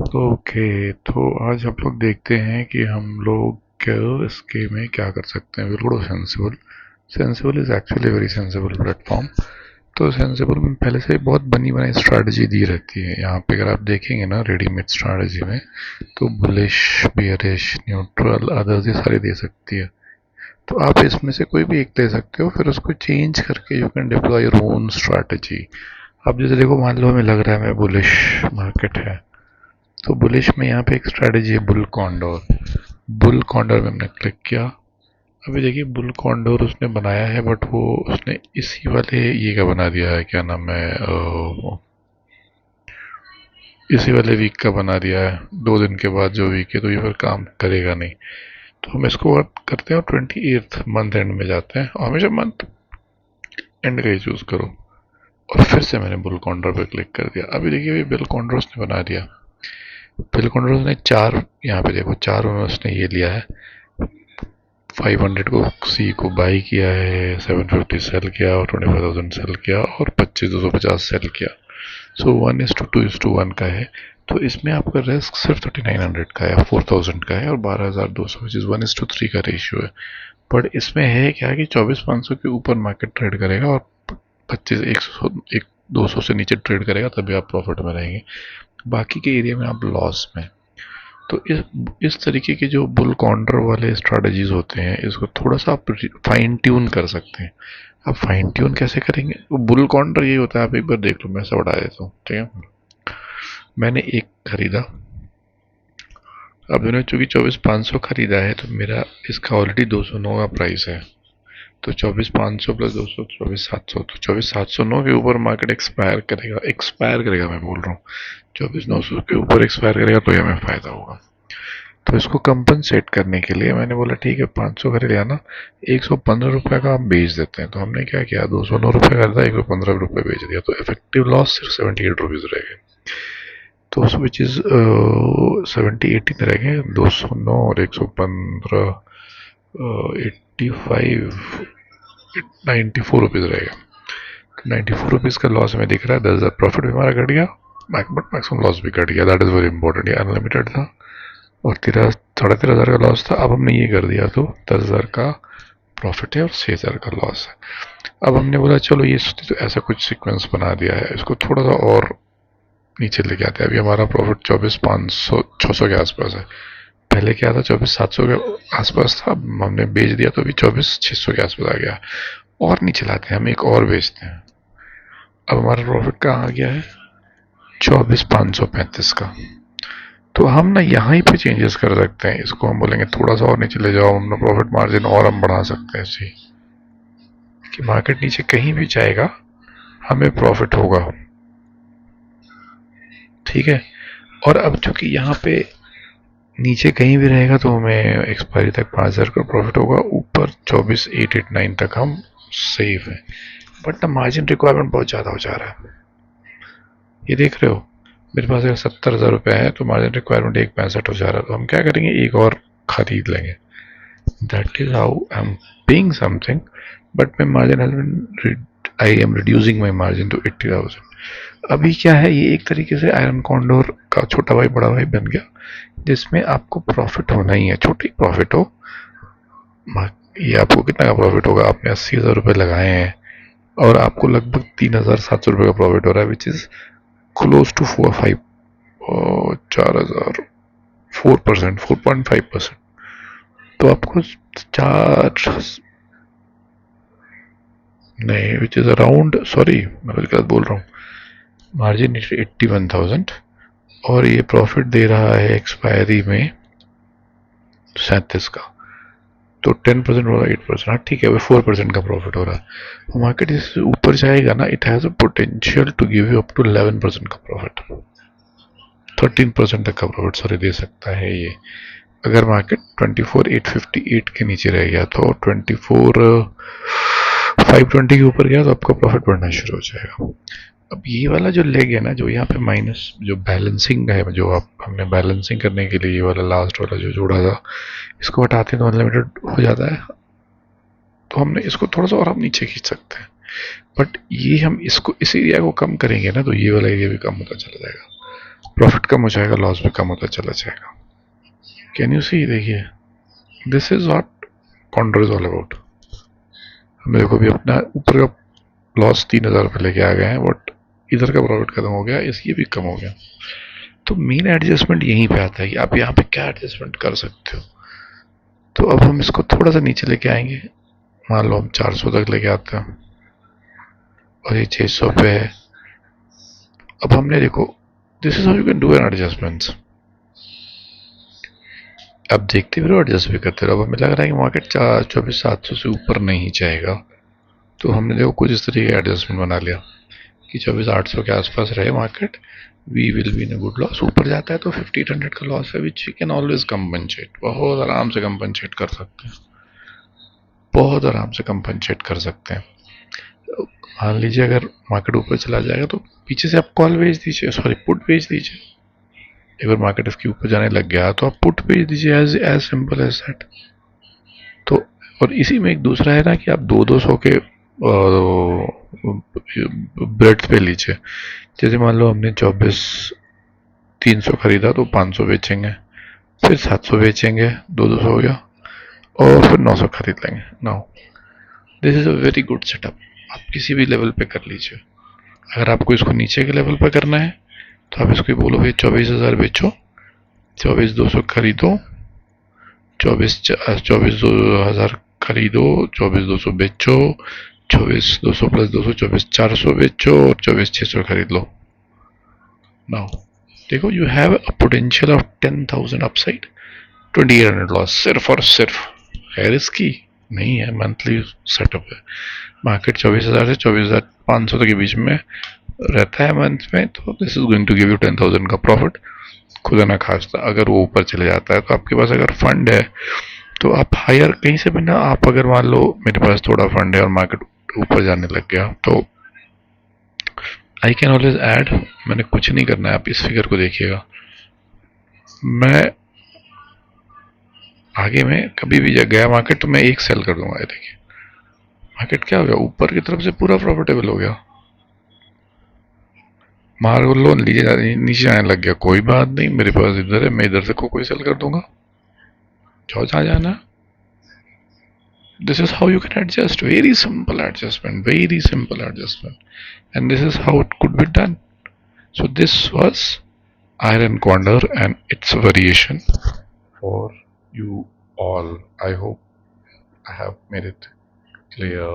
Okay, तो आज हम लोग देखते हैं कि हम लोग इसके में क्या कर सकते हैं। बिल्कुल sensible. Sensible is actually very sensible platform. तो सेंसिबल में पहले से बहुत बनी बनाई स्ट्रैटेजी दी रहती है। यहाँ पे अगर आप देखेंगे ना रेडीमेड स्ट्रैटेजी में, तो बुलिश, बियरिश, न्यूट्रल, अदर्स ये सारी दे सकती है। तो आप इसमें से कोई भी एक दे सकते हो, फिर उसको चेंज करके you can deploy your own strategy. अब जैसे देखो, मान लो हमें लग रहा है मैं बुलिश मार्केट है, तो बुलिश में यहाँ पे एक स्ट्रैटेजी है बुल कॉन्डोर। बुल कॉन्डोर में हमने क्लिक किया। अभी देखिए बुल कॉन्डोर उसने बनाया है, बट वो उसने इसी वाले ये का बना दिया है, क्या नाम है, इसी वाले वीक का बना दिया है। 2 दिन के बाद जो वीक है, तो ये फिर काम करेगा नहीं। तो हम इसको करते हैं, 28th मंथ एंड में जाते हैं, और हमेशा मंथ एंड का ही चूज करो। और फिर से मैंने बुल कॉन्डोर पे क्लिक कर दिया। अभी देखिए ये बिल कॉन्डोर उसने बना दिया। बिल कॉन्डोर ने चार, यहाँ पे देखो चार में उसने ये लिया है। 500 को सी को बाई किया है, 750 सेल किया, और 25,000 सेल किया, और 25,250 सेल किया। सो 1:2:1 का है। तो इसमें आपका रिस्क सिर्फ 3900 का है, 4000 का है, और 12,200 विच इज़ 1:3 का रेशियो है। बट इसमें है क्या कि 24,500 के ऊपर मार्केट ट्रेड करेगा, और 25 100 एक 200 से नीचे ट्रेड करेगा, तभी आप प्रॉफिट में रहेंगे। बाकी के एरिया में आप लॉस में। तो इस तरीके के जो बुल कॉर्नर वाले स्ट्रेटजीज होते हैं, इसको थोड़ा सा आप फाइन ट्यून कर सकते हैं। अब फाइन ट्यून कैसे करेंगे? बुल कॉर्नर ये होता है, आप एक बार देख लो, मैं ऐसा बता देता हूँ, ठीक है। मैंने एक खरीदा। अब मैंने चूंकि 24,500 खरीदा है, तो मेरा इसका ऑलरेडी 209 का प्राइस है। तो 24,500 प्लस 200, 24,700। तो 24,709 के ऊपर मार्केट एक्सपायर करेगा मैं बोल रहा हूँ। 24,900 के ऊपर एक्सपायर करेगा, तो ये हमें फायदा होगा। तो इसको कंपनसेट करने के लिए मैंने बोला ठीक है, 500 खरीद लिया ना, 115 रुपये का हम बेच देते हैं। तो हमने क्या किया, 209 रुपये खरीदा, 115 रुपये बेच दिया, तो इफेक्टिव लॉस सिर्फ 78 रुपीज़ रह गए। तो विच इज़ 70 80 रह गए। 209 और 115, 85, 94 रुपीज़ रह गए। 94 रुपीज़ का लॉस हमें दिख रहा है। 10,000 प्रॉफिट भी हमारा घट गया, बट मैक्सिमम लॉस भी घट गया। That is very important. ये अनलिमिटेड था, और 13,500 का लॉस था। अब हमने ये कर दिया, तो 10,000 का प्रॉफिट है और 6,000 का लॉस है। अब हमने बोला चलो ये तो ऐसा कुछ सीक्वेंस बना दिया है, इसको थोड़ा सा और नीचे लेके आते हैं। अभी हमारा प्रॉफिट 24,500 600 के आसपास है। पहले क्या था, 24,700 के आसपास था, हमने बेच दिया, तो अभी 24,600 के आसपास आ गया। और नीचे लाते हैं, हम एक और बेचते हैं। अब हमारा प्रॉफिट कहाँ आ गया है, 24,535 का। तो हम ना यहाँ ही पे चेंजेस कर सकते हैं। इसको हम बोलेंगे थोड़ा सा और नीचे ले जाओ, हम प्रॉफिट मार्जिन और हम बढ़ा सकते हैं इसी, कि मार्केट नीचे कहीं भी जाएगा हमें प्रॉफिट होगा, ठीक है। और अब चूंकि यहाँ पे नीचे कहीं भी रहेगा, तो हमें एक्सपायरी तक 5,000 का प्रॉफिट होगा, ऊपर 24,889 तक हम सेफ है। बट ना मार्जिन रिक्वायरमेंट बहुत ज़्यादा हो जा रहा है, ये देख रहे हो। मेरे पास अगर 70,000 रुपये है, तो मार्जिन रिक्वायरमेंट 1,65 हो जा रहा है। तो हम क्या करेंगे, एक और खरीद लेंगे। That is how I am paying something, but my margin I am reducing my margin to 80,000। अभी क्या है, ये एक तरीके से आयरन कॉन्डोर का छोटा भाई बड़ा भाई बन गया, जिसमें आपको प्रॉफिट होना ही है, छोटी प्रॉफिट हो। ये आपको कितना का प्रॉफिट होगा, आपने 80,000 रुपये लगाए हैं, और आपको लगभग 3,700 रुपये का प्रॉफिट हो रहा है, विच इज क्लोज टू 4 5 4,000, 4%, 4.5%। तो आपको चार, नहीं, विच इज अराउंड, सॉरी मैं कुछ गलत बोल रहा हूँ। मार्जिन 81,000, और ये प्रॉफिट दे रहा है एक्सपायरी में 37 का। तो 10% हो रहा है, 8%, हाँ ठीक है, वो 4% का प्रॉफिट हो रहा है। मार्केट इससे ऊपर जाएगा ना, it has a potential to give you up to 11% का प्रॉफिट, 13% तक का प्रॉफिट सॉरी दे सकता है ये। अगर मार्केट 24,858 के नीचे रह गया, तो 24,520 के ऊपर गया, तो आपका प्रॉफिट बढ़ना शुरू हो जाएगा। अब ये वाला जो लेग है ना, जो यहाँ पे माइनस जो बैलेंसिंग है, जो आप हमने बैलेंसिंग करने के लिए ये वाला लास्ट वाला जो जोड़ा था, इसको हटाते हैं तो अनलिमिटेड हो जाता है। तो हमने इसको थोड़ा सा और हम नीचे खींच सकते हैं, बट ये हम इसको इस एरिया को कम करेंगे ना, तो ये वाला एरिया भी कम होता चला जाएगा। प्रॉफिट कम हो जाएगा, लॉस भी कम होता चला जाएगा। कैन यू सी, देखिए this is what counter is all about. मेरे को भी अपना ऊपर का लॉस 3,000 रुपये लेके आ गए हैं, बट इधर का प्रॉफिट खत्म हो गया, इसकी भी कम हो गया। तो मेन एडजस्टमेंट यहीं पे आता है कि आप यहाँ पे क्या एडजस्टमेंट कर सकते हो। तो अब हम इसको थोड़ा सा नीचे लेके आएंगे, मान लो हम 400 तक लेके आते हैं और ये 600 पे है। अब हमने देखो, this is how you can do an adjustment. अब देखते भी रहो, एडजस्ट भी करते रहो। अब हमें लग रहा है कि मार्केट 24,700 से ऊपर नहीं जाएगा, तो हमने देखो कुछ इस तरीके का एडजस्टमेंट बना लिया कि 24,800 के आसपास रहे market, we will be in good loss. ऊपर जाता है तो 1,500 का लॉस है, which we can always compensate, बहुत आराम से कंपनसेट कर सकते हैं, बहुत आराम से कंपनसेट कर सकते हैं। मान लीजिए अगर मार्केट ऊपर चला जाएगा तो पीछे से आप कॉल बेच दीजिए, सॉरी पुट बेच दीजिए। एक बार मार्केट इसके ऊपर जाने लग गया तो आप पुट बेच दीजिए, as as simple as that. तो और इसी में एक दूसरा है ना कि आप 200 के ब्रेड पे लीजिए। जैसे मान लो हमने 24,300 खरीदा तो 500 बेचेंगे, फिर 700 बेचेंगे, 200 हो गया, और फिर 900 खरीद लेंगे। Now this is a very good setup, आप किसी भी लेवल पे कर लीजिए। अगर आपको इसको नीचे के लेवल पे करना है तो आप इसको बोलो भाई 24,000 बेचो, 24,200 खरीदो, 24,000 खरीदो, 24,200 बेचो, 24,200 प्लस 200 24,400 बेचो और 24,600 खरीद लो। नाउ देखो, you have a potential of 10,000 upside, 2,800 loss, सिर्फ और सिर्फ है रिस्की नहीं है, मंथली सेटअप है। मार्केट 24,000 से 24,500 तक के बीच में रहता है मंथ में, तो this is going to give you 10,000 का प्रॉफिट, खुदा ना खास्ता। अगर वो ऊपर चले जाता है तो आपके पास अगर फंड है तो आप हायर कहीं से भी ना, आप अगर मान लो मेरे पास थोड़ा फंड है और मार्केट ऊपर जाने लग गया तो आई कैन ऑलवेज ऐड। मैंने कुछ नहीं करना है, आप इस फिगर को देखिएगा। मैं आगे में कभी भी गया मार्केट तो मैं एक सेल कर दूंगा। देखिए मार्केट क्या हो गया, ऊपर की तरफ से पूरा प्रॉफिटेबल हो गया, मार लो नीचे आने लग गया, कोई बात नहीं, मेरे पास इधर है, मैं इधर से कोई सेल कर दूंगा, जाओ जहाँ जाना। This is how you can adjust, very simple adjustment, very simple adjustment, and this is how it could be done. So this was iron condor and its variation for you all. I hope I have made it clear.